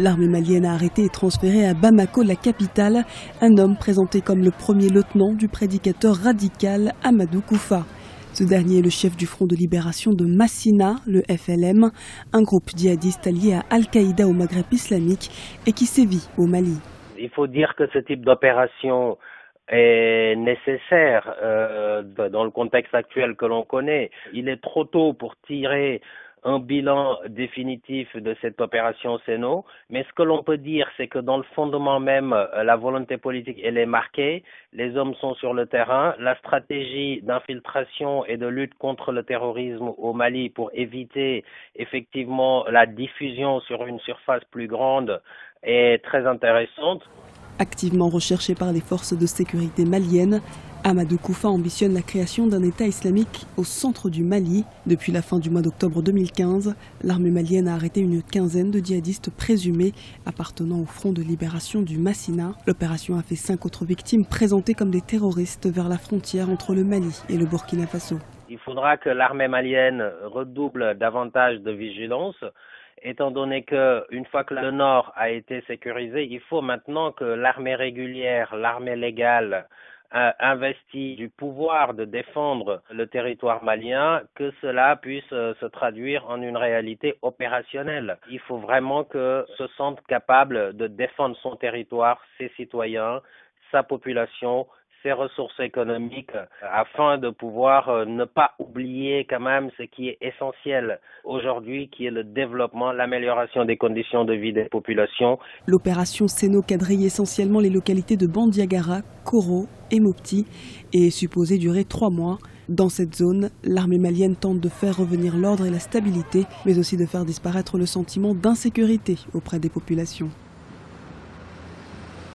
L'armée malienne a arrêté et transféré à Bamako, la capitale, un homme présenté comme le premier lieutenant du prédicateur radical Amadou Koufa. Ce dernier est le chef du Front de libération de Massina, le FLM, un groupe djihadiste allié à Al-Qaïda au Maghreb islamique et qui sévit au Mali. Il faut dire que ce type d'opération est nécessaire dans le contexte actuel que l'on connaît. Il est trop tôt pour tirer un bilan définitif de cette opération CENO, mais ce que l'on peut dire, c'est que dans le fondement même, la volonté politique, elle est marquée, les hommes sont sur le terrain, la stratégie d'infiltration et de lutte contre le terrorisme au Mali pour éviter effectivement la diffusion sur une surface plus grande est très intéressante. Activement recherché par les forces de sécurité maliennes, Amadou Koufa ambitionne la création d'un État islamique au centre du Mali. Depuis la fin du mois d'octobre 2015, l'armée malienne a arrêté une quinzaine de djihadistes présumés appartenant au Front de libération du Massina. L'opération a fait 5 autres victimes présentées comme des terroristes vers la frontière entre le Mali et le Burkina Faso. Il faudra que l'armée malienne redouble davantage de vigilance, étant donné qu'une fois que le nord a été sécurisé, il faut maintenant que l'armée régulière, l'armée légale, investi du pouvoir de défendre le territoire malien, que cela puisse se traduire en une réalité opérationnelle. Il faut vraiment que se sente capable de défendre son territoire, ses citoyens, sa population, ses ressources économiques, afin de pouvoir ne pas oublier quand même ce qui est essentiel aujourd'hui, qui est le développement, l'amélioration des conditions de vie des populations. L'opération CENO quadrille essentiellement les localités de Bandiagara, Koro et Mopti et est supposée durer 3 mois. Dans cette zone, l'armée malienne tente de faire revenir l'ordre et la stabilité, mais aussi de faire disparaître le sentiment d'insécurité auprès des populations.